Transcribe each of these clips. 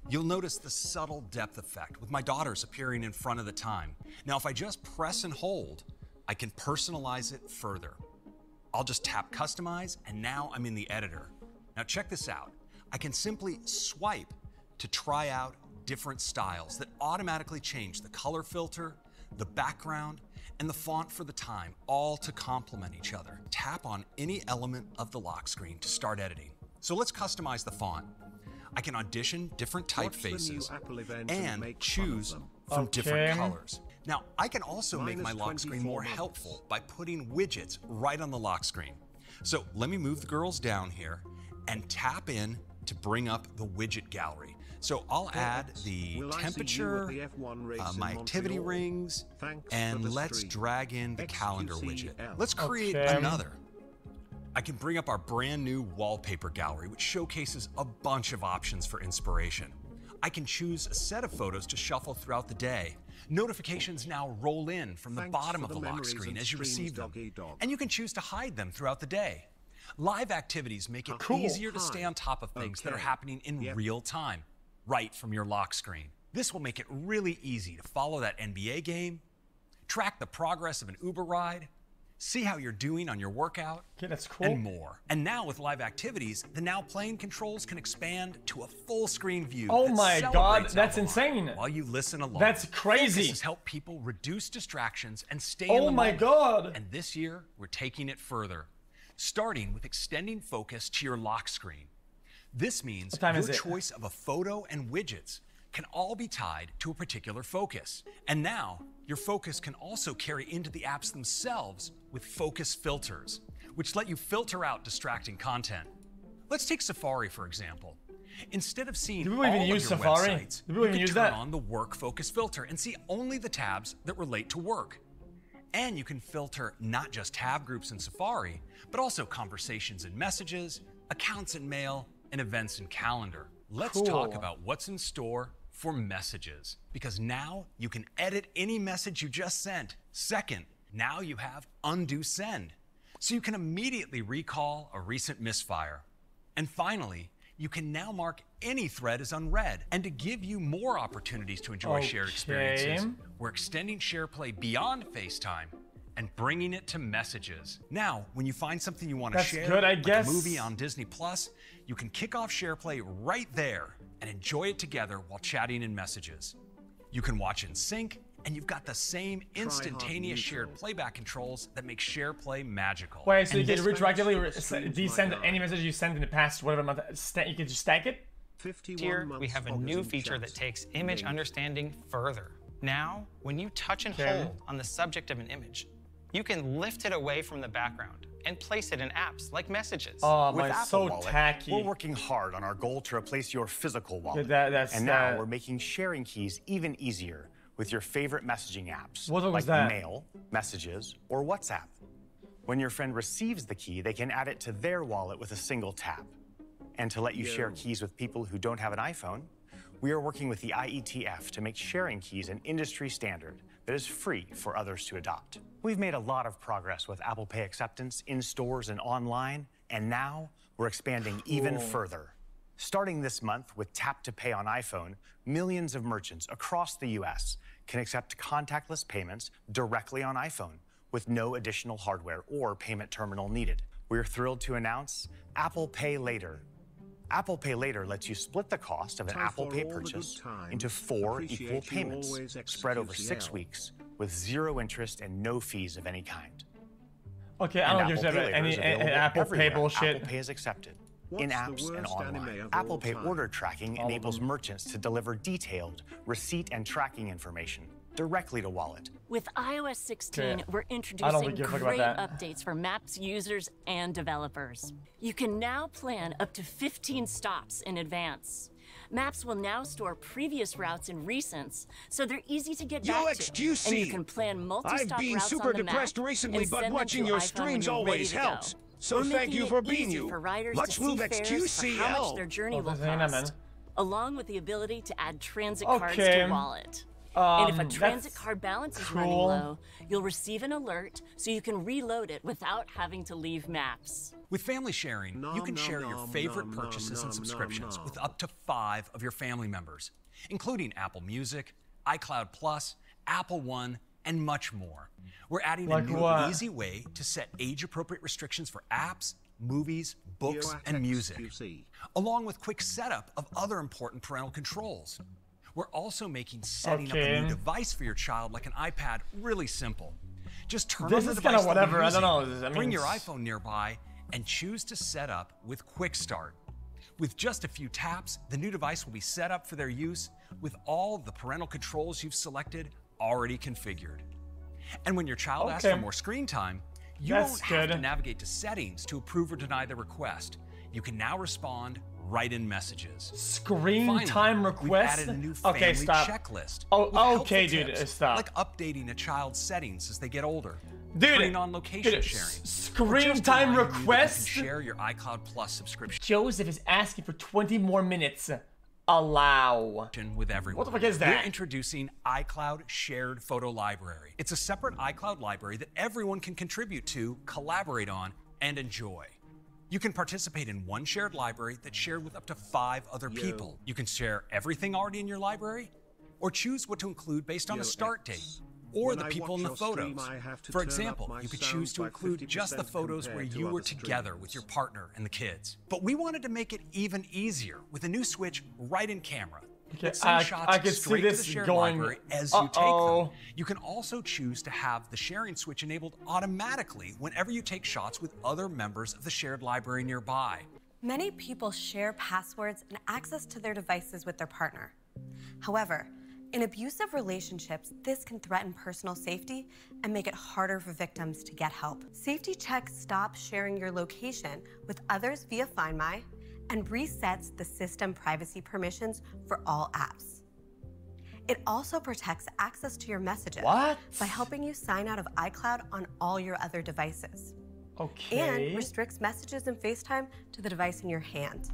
You'll notice the subtle depth effect with my daughters appearing in front of the time. Now, if I just press and hold, I can personalize it further. I'll just tap Customize, and now I'm in the editor. Now check this out. I can simply swipe to try out different styles that automatically change the color filter, the background, and the font for the time, all to complement each other. Tap on any element of the lock screen to start editing. So let's customize the font. I can audition different typefaces and choose from different colors. Now, I can also make my lock screen more helpful by putting widgets right on the lock screen. So let me move the girls down here and tap in to bring up the widget gallery. So I'll add the temperature, my activity rings, and let's drag in the calendar widget. Let's create another. I can bring up our brand new wallpaper gallery, which showcases a bunch of options for inspiration. I can choose a set of photos to shuffle throughout the day. Notifications now roll in from the bottom of the lock screen as you receive them, and you can choose to hide them throughout the day. Live activities make it easier to stay on top of things that are happening in real time, right from your lock screen. This will make it really easy to follow that NBA game, track the progress of an Uber ride, see how you're doing on your workout, that's cool, and more. And now with live activities, the now playing controls can expand to a full screen view. Oh my God, that's insane. While you listen along. That's crazy. This has helped people reduce distractions and stay in the moment. Oh my God. And this year, we're taking it further, starting with extending focus to your lock screen. This means your choice of a photo and widgets can all be tied to a particular focus. And now, your focus can also carry into the apps themselves with focus filters, which let you filter out distracting content. Let's take Safari, for example. Instead of seeing all of your websites, you can turn on the work focus filter and see only the tabs that relate to work. And you can filter not just tab groups in Safari, but also conversations and messages, accounts and mail, and events and calendar. Let's talk about what's in store for messages, because now you can edit any message you just sent. Second, now you have undo send, so you can immediately recall a recent misfire. And finally, you can now mark any thread as unread. And to give you more opportunities to enjoy shared experiences, we're extending SharePlay beyond FaceTime and bringing it to messages. Now, when you find something you want to share, like a movie on Disney Plus, you can kick off SharePlay right there and enjoy it together while chatting in messages. You can watch in sync, and you've got the same instantaneous shared playback controls that make SharePlay magical. Wait, so you can retroactively desend any message you sent in the past, whatever month, you can just stack it? Here, we have a new feature that takes image understanding further. Now, when you touch and hold on the subject of an image, you can lift it away from the background and place it in apps like Messages. Oh, With my, Apple so Wallet, tacky. We're working hard on our goal to replace your physical wallet. And now we're making sharing keys even easier with your favorite messaging apps like Mail, Messages, or WhatsApp. When your friend receives the key, they can add it to their wallet with a single tap. And to let you share keys with people who don't have an iPhone, we are working with the IETF to make sharing keys an industry standard that is free for others to adopt. We've made a lot of progress with Apple Pay acceptance in stores and online, and now we're expanding even further. Starting this month with Tap to Pay on iPhone, millions of merchants across the US can accept contactless payments directly on iPhone with no additional hardware or payment terminal needed. We're thrilled to announce Apple Pay Later. Apple Pay Later lets you split the cost of an Apple Pay purchase into 4 equal payments spread over 6 weeks with 0 interest and no fees of any kind. Okay, I don't give a shit about any Apple Pay bullshit. Apple Pay is accepted in apps and online. Apple Pay order tracking enables merchants to deliver detailed receipt and tracking information directly to Wallet. With iOS 16, we're introducing great updates for Maps users and developers. You can now plan up to 15 stops in advance. Maps will now store previous routes and recents, so they're easy to get back to. xQc. And you can plan multi-stop I've been routes super on the depressed map recently, and but send watching them to your iPhone streams when you're always ready to helps. go. So We're thank you making for it being easy you. for riders Much to see move fares for how much their journey will cost, along with the ability to add transit cards to Wallet. And if a transit card balance is running low, you'll receive an alert so you can reload it without having to leave Maps. With family sharing, you can share your favorite purchases and subscriptions with up to 5 of your family members, including Apple Music, iCloud Plus, Apple One, and much more. We're adding a new easy way to set age-appropriate restrictions for apps, movies, books, and music, along with quick setup of other important parental controls. We're also making setting up a new device for your child, like an iPad, really simple. Just turn on the device that you're using, bring your iPhone nearby, and choose to set up with Quick Start. With just a few taps, the new device will be set up for their use with all the parental controls you've selected already configured. And when your child asks for more screen time, you won't have to navigate to settings to approve or deny the request. You can now respond right in Messages. Screen time request? We've added a new family checklist. Oh, okay, dude, stop. Like updating a child's settings as they get older. Dude, turning on location sharing. Screen time request? You can share your iCloud Plus subscription. Joseph is asking for 20 more minutes. Allow. With everyone. What the fuck is that? We're introducing iCloud Shared Photo Library. It's a separate iCloud library that everyone can contribute to, collaborate on, and enjoy. You can participate in one shared library that's shared with up to 5 other people. You can share everything already in your library, or choose what to include based on a start date, or the people in the photos. For example, you could choose to include just the photos where you were together with your partner and the kids. But we wanted to make it even easier with a new switch right in camera. I can see this going. As you take them. You can also choose to have the sharing switch enabled automatically whenever you take shots with other members of the shared library nearby. Many people share passwords and access to their devices with their partner. However, in abusive relationships, this can threaten personal safety and make it harder for victims to get help. Safety Check stops sharing your location with others via Find My and resets the system privacy permissions for all apps. It also protects access to your messages by helping you sign out of iCloud on all your other devices. And restricts messages and FaceTime to the device in your hand.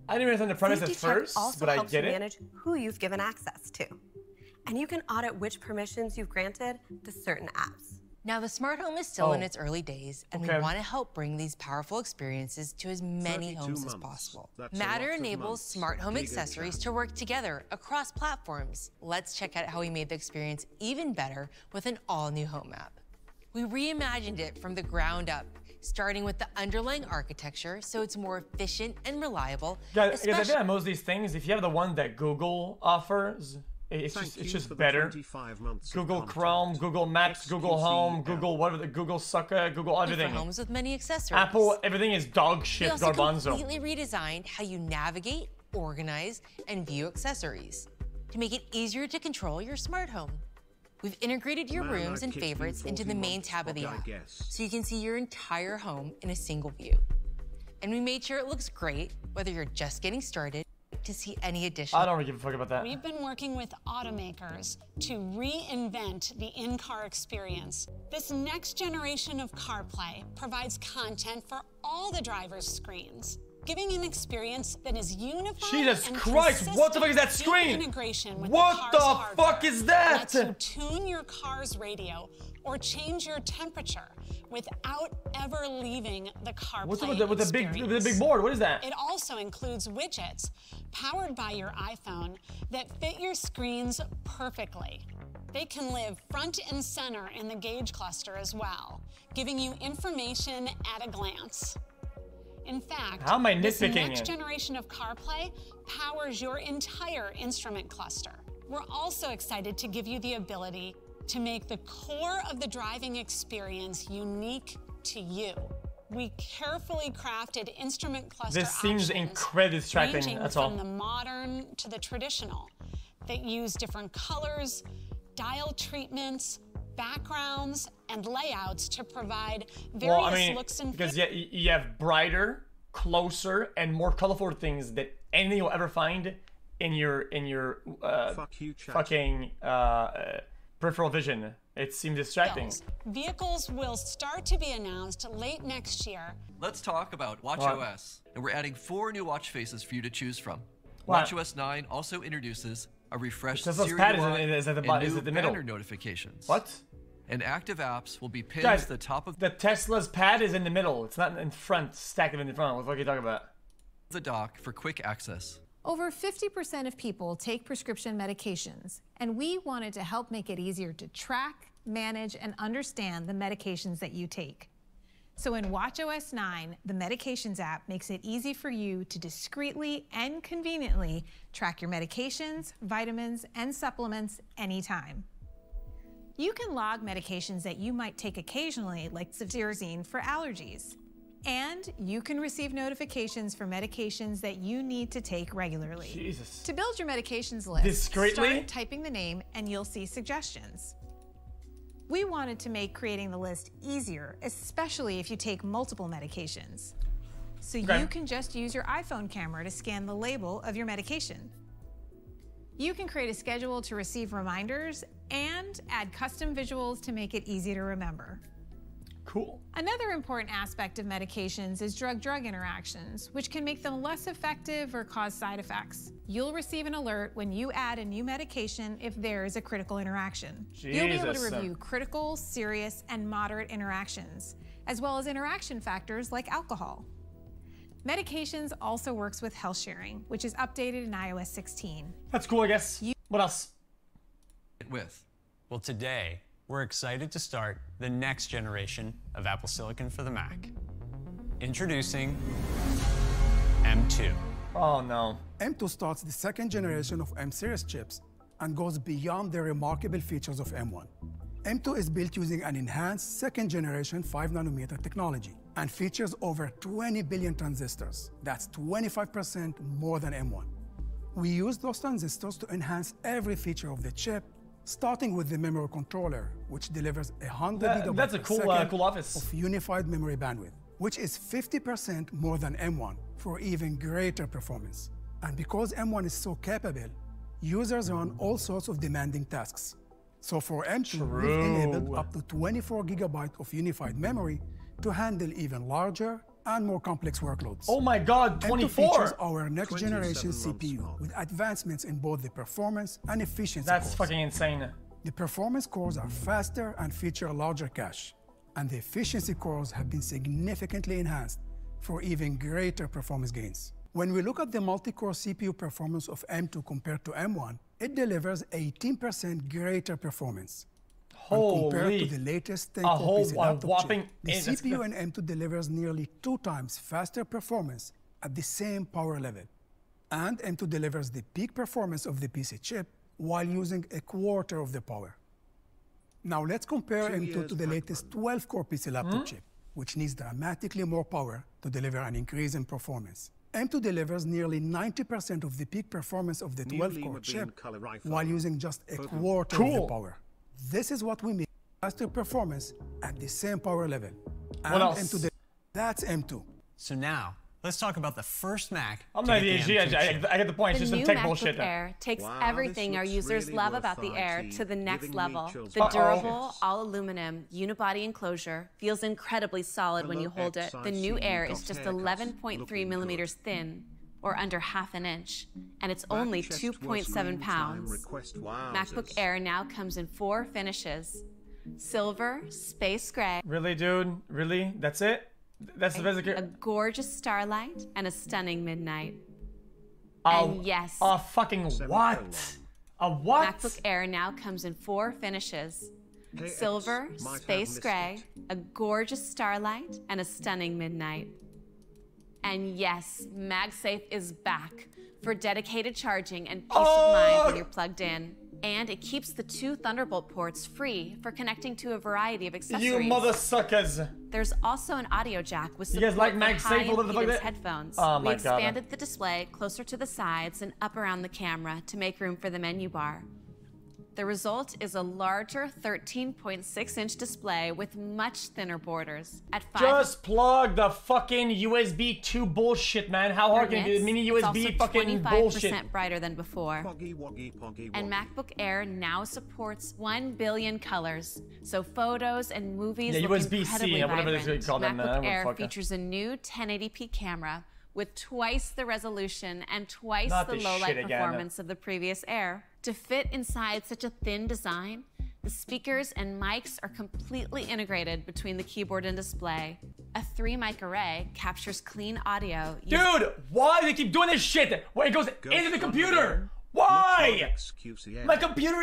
I didn't understand the premise at first, but I get it. Safety Check also helps you manage who you've given access to. And you can audit which permissions you've granted to certain apps. Now, the smart home is still in its early days, and we want to help bring these powerful experiences to as many homes as possible. Matter enables smart home accessories to work together across platforms. Let's check out how we made the experience even better with an all-new home app. We reimagined it from the ground up, starting with the underlying architecture so it's more efficient and reliable. Guys, I think most of these things, if you have the one that Google offers, it's just better. Google Chrome, Google Maps, Google Home, Google whatever, Google Sucker, Google everything. For homes with many accessories. Apple, everything is dog shit, garbanzo. We also completely redesigned how you navigate, organize, and view accessories to make it easier to control your smart home. We've integrated your rooms and favorites into the main tab of the app, so you can see your entire home in a single view. And we made sure it looks great, whether you're just getting started, to see any additional. I don't really give a fuck about that. We've been working with automakers to reinvent the in-car experience. This next generation of CarPlay provides content for all the driver's screens, giving an experience that is unified. Jesus Christ, what the fuck is that screen? Integration with what the fuck is that? Lets you tune your car's radio or change your temperature without ever leaving the CarPlay experience. With the big board, what is that? It also includes widgets powered by your iPhone that fit your screens perfectly. They can live front and center in the gauge cluster as well, giving you information at a glance. In fact, how am I this nitpicking next generation of CarPlay powers your entire instrument cluster. We're also excited to give you the ability to make the core of the driving experience unique to you. We carefully crafted instrument cluster This seems incredibly distracting, ranging that's all. from the modern to the traditional that use different colors, dial treatments, backgrounds, and layouts to provide various looks and feels. Because you have brighter, closer, and more colorful things than anything you'll ever find in your fucking peripheral vision. It seems distracting. Vehicles will start to be announced late next year. Let's talk about watchOS. And we're adding 4 new watch faces for you to choose from. watchOS 9 also introduces a refreshed Tesla's Siri pad UI, is at the and middle. notifications. What? And active apps will be pinned Guys, to the top of the Tesla's pad is in the middle. It's not in front, stacked in the front. What the fuck are you talking about? the dock for quick access. Over 50% of people take prescription medications, and we wanted to help make it easier to track, manage, and understand the medications that you take. So in watchOS 9, the Medications app makes it easy for you to discreetly and conveniently track your medications, vitamins, and supplements anytime. You can log medications that you might take occasionally, like cetirizine for allergies. And you can receive notifications for medications that you need to take regularly. Jesus. To build your medications list, discreetly? start typing the name and you'll see suggestions. We wanted to make creating the list easier, especially if you take multiple medications. So you can just use your iPhone camera to scan the label of your medication. You can create a schedule to receive reminders and add custom visuals to make it easy to remember. Cool. Another important aspect of medications is drug-drug interactions, which can make them less effective or cause side effects. You'll receive an alert when you add a new medication if there is a critical interaction. You'll be able to review critical, serious, and moderate interactions, as well as interaction factors like alcohol. Medications also works with health sharing, which is updated in iOS 16. That's cool, I guess. What else? Well, today, we're excited to start the next generation of Apple Silicon for the Mac. Introducing M2. Oh no. M2 starts the second generation of M-series chips and goes beyond the remarkable features of M1. M2 is built using an enhanced second generation 5nm technology and features over 20 billion transistors. That's 25% more than M1. We use those transistors to enhance every feature of the chip, starting with the memory controller, which delivers 100 gigabytes that's a cool office of unified memory bandwidth, which is 50% more than M1 for even greater performance. And because M1 is so capable, users run all sorts of demanding tasks. So for M2, we've enabled up to 24 gigabytes of unified memory to handle even larger and more complex workloads. Oh my God, 24! M2 features our next generation CPU with advancements in both the performance and efficiency That's fucking insane. The performance cores are faster and feature larger cache, and the efficiency cores have been significantly enhanced for even greater performance gains. When we look at the multi-core CPU performance of M2 compared to M1, it delivers 18% greater performance. Compared to the latest 10-core PC laptop chip, the CPU in M2 delivers nearly 2 times faster performance at the same power level. And M2 delivers the peak performance of the PC chip while using a quarter of the power. Now let's compare M2 to the latest 12-core PC laptop chip, which needs dramatically more power to deliver an increase in performance. M2 delivers nearly 90% of the peak performance of the 12-core chip while using just a quarter of the power. This is what we mean faster performance at the same power level. And what else? That's M2. So now, let's talk about the first Mac. I'm not ESG, I get the point. It's just some tech bullshit. The new MacBook Air takes everything our users love about the Air to the next level. The durable, all-aluminum unibody enclosure feels incredibly solid when you hold it. The new Air is just 11.3 millimeters thin, or under ½ an inch, and it's only 2.7 pounds. MacBook Air now comes in 4 finishes: silver, space gray. Really, dude? Really? That's it? That's the physical. A gorgeous starlight and a stunning midnight. And yes. A fucking what? A what? MacBook Air now comes in 4 finishes: silver, space gray, a gorgeous starlight, and a stunning midnight. And yes, MagSafe is back for dedicated charging and peace of mind when you're plugged in. And it keeps the 2 Thunderbolt ports free for connecting to a variety of accessories. You mother suckers! There's also an audio jack with support you guys like for MagSafe high a little bit? headphones. Oh we expanded the display closer to the sides and up around the camera to make room for the menu bar. The result is a larger 13.6-inch display with much thinner borders. At 5 Just plug the fucking USB 2 bullshit, man. How hard can you get mini USB fucking bullshit? 25% brighter than before. And MacBook Air now supports 1 billion colors, so photos and movies look incredibly vibrant. MacBook Air features a new 1080p camera with twice the resolution and twice the low light performance of the previous Air. To fit inside such a thin design, the speakers and mics are completely integrated between the keyboard and display. A 3-mic array captures clean audio. Dude, why do they keep doing this shit? Why it goes into the computer? Why? My computer,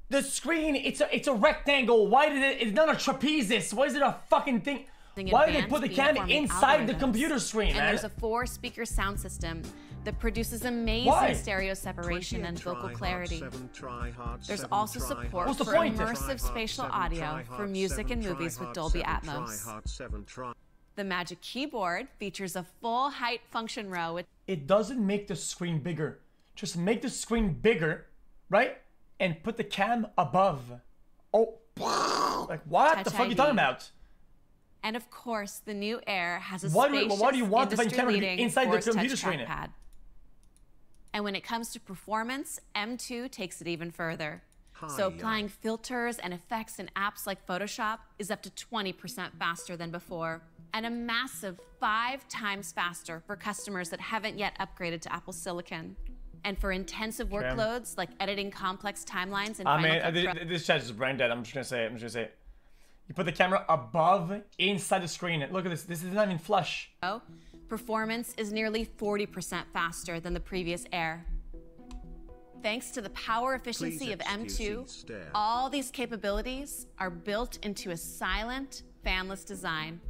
the screen, it's a rectangle. Why did it's not a trapezius? Why is it a fucking thing? Why did they put the camera inside the computer screen, man? And there's a 4-speaker sound system that produces amazing stereo separation and vocal clarity. There's also support for immersive spatial audio for music and movies with Dolby Atmos. The Magic Keyboard features a full height function row with... It doesn't make the screen bigger. Just make the screen bigger, right? And put the cam above. Oh, like what the fuck are you talking about? And of course, the new Air has a why do you want the camera to be inside the computer screen? And when it comes to performance, M2 takes it even further. So applying filters and effects in apps like Photoshop is up to 20% faster than before, and a massive 5 times faster for customers that haven't yet upgraded to Apple Silicon. And for intensive workloads like editing complex timelines and this chat is brain dead. I'm just gonna say it. You put the camera above, inside the screen. Look at this. This is not even flush. Performance is nearly 40% faster than the previous Air. Thanks to the power efficiency of M2, all these capabilities are built into a silent, fanless design.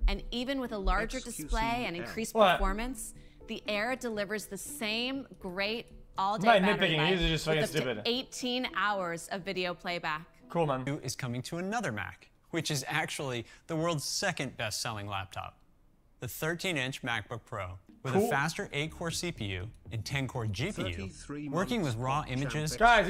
And even with a larger display and increased performance, the Air delivers the same great all-day battery life with up to 18 hours of video playback. Cool, man. Is coming to another Mac, which is actually the world's second best-selling laptop. The 13-inch MacBook Pro with a faster 8-core CPU and 10-core GPU, working with raw images. Guys,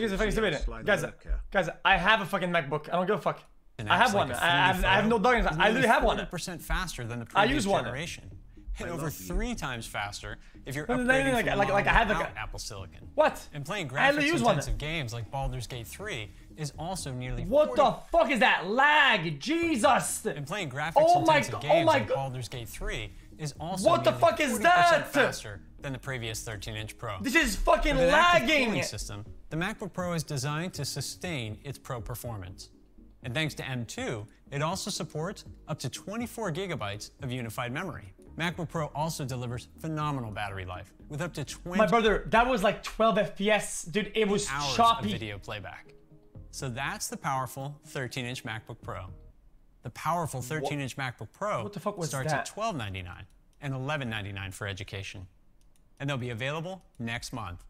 I have a fucking MacBook. I don't give a fuck. I have one. I have no dog in it. I literally have one. 40% faster than the previous generation. And over 3 times faster if you're upgrading from Apple Silicon. What? And playing graphics-intensive games like Baldur's Gate 3 is also nearly What the fuck is that lag? Jesus! And playing graphics-intensive games like Baldur's Gate 3 is also what the fuck is that? Faster than the previous 13-inch Pro. This is fucking lagging! System, the MacBook Pro is designed to sustain its Pro performance. And thanks to M2, it also supports up to 24 gigabytes of unified memory. MacBook Pro also delivers phenomenal battery life with up to 20. My brother, that was like 12 FPS, dude. It was choppy. Of video playback. So that's the powerful 13-inch MacBook Pro. The powerful 13-inch MacBook Pro starts at $1299 and $1199 for education, and they'll be available next month.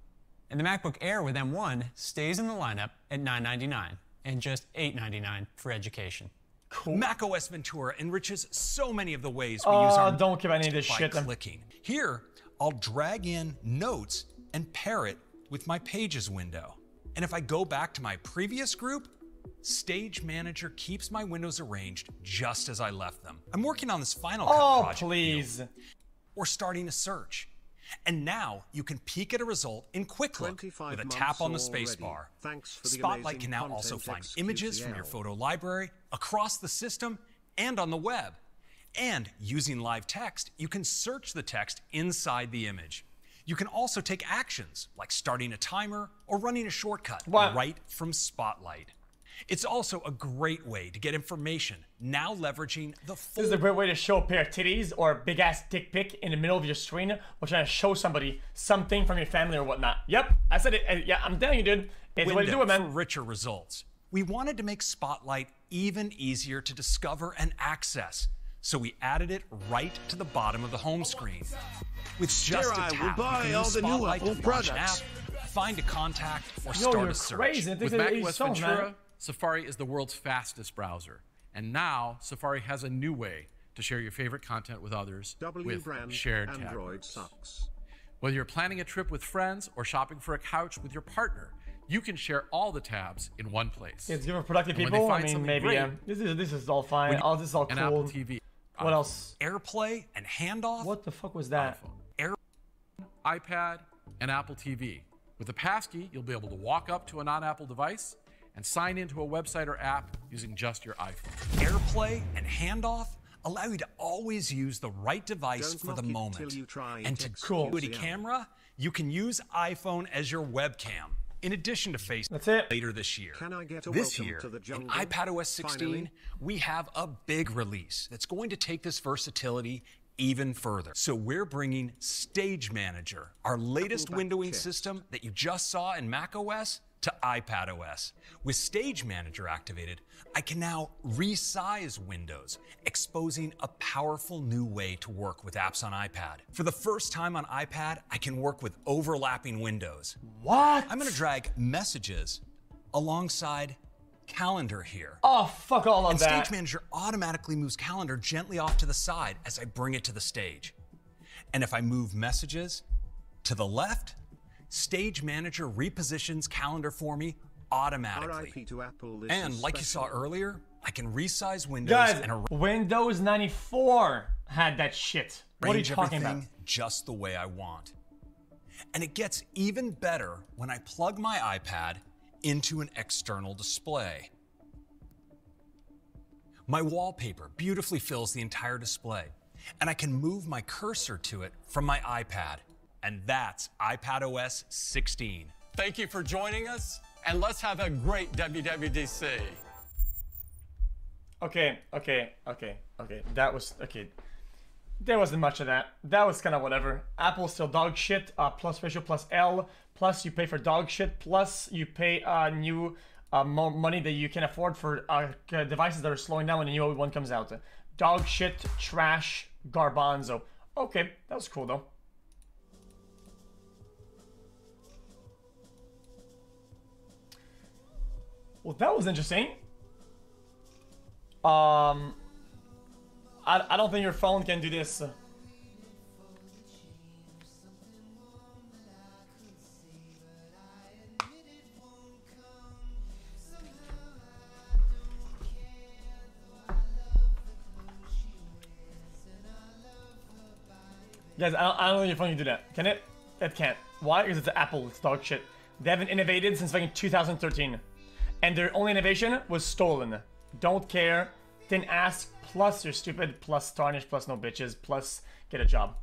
And the MacBook Air with M1 stays in the lineup at $999 and just $899 for education. Cool. macOS Ventura enriches so many of the ways we use our don't give any of this shit. Clicking. Here, I'll drag in Notes and pair it with my Pages window. And if I go back to my previous group, Stage Manager keeps my windows arranged just as I left them. I'm working on this Final Cut project. Please. Or starting a search. And now you can peek at a result in Quick Look with a tap on the spacebar. Spotlight can now also find images from your photo library across the system and on the web. And using live text, you can search the text inside the image. You can also take actions like starting a timer or running a shortcut right from Spotlight. It's also a great way to get information, now leveraging the full... This is a great way to show a pair of titties or a big-ass dick pic in the middle of your screen while trying to show somebody something from your family or whatnot. Yep, I said it. Yeah, I'm telling you, dude. It's the way to do it, man. For richer results. We wanted to make Spotlight even easier to discover and access, so we added it right to the bottom of the home screen. With just a tap, you can use Spotlight to launch an app, find a contact, or start a search. Crazy. With macOS Ventura, Safari is the world's fastest browser. And now, Safari has a new way to share your favorite content with others with shared tabs. Whether you're planning a trip with friends or shopping for a couch with your partner, you can share all the tabs in one place. It's good for productive people. I mean, maybe this is all fine. This is all cool. Apple TV. What else? AirPlay and Handoff. What the fuck was that? iPad and Apple TV. With a passkey, you'll be able to walk up to a non-Apple device and sign into a website or app using just your iPhone. AirPlay and Handoff, allow you to always use the right device for the moment. And to quality camera, you can use iPhone as your webcam. In addition to Face, that's it. Later this year. This year, in iPadOS 16, we have a big release that's going to take this versatility even further. So we're bringing Stage Manager, our latest windowing system that you just saw in macOS, to iPadOS. With Stage Manager activated, I can now resize windows, exposing a powerful new way to work with apps on iPad. For the first time on iPad, I can work with overlapping windows. What? I'm gonna drag Messages alongside Calendar here. Oh, fuck all of that. And Stage Manager automatically moves Calendar gently off to the side as I bring it to the stage. And if I move Messages to the left, Stage Manager repositions Calendar for me automatically. And like you saw earlier, I can resize windows. Guys, and Windows 94 had that shit. What are you talking about? Just the way I want. And it gets even better when I plug my iPad into an external display. My wallpaper beautifully fills the entire display, and I can move my cursor to it from my iPad. And that's iPadOS 16. Thank you for joining us, and let's have a great WWDC. Okay. That was, okay. There wasn't much of that. That was kind of whatever. Apple's still dog shit, plus facial, plus L, plus you pay for dog shit, plus you pay new more money that you can afford for devices that are slowing down when the new one comes out. Dog shit, trash, garbanzo. Okay, that was cool though. Well, that was interesting. I don't think your phone can do this. Guys, I don't think your phone can do that. Can it? It can't. Why? Because it's Apple. It's dog shit. They haven't innovated since fucking 2013. And their only innovation was stolen. Don't care. Didn't ask. Plus you're stupid. Plus tarnish. Plus no bitches. Plus get a job.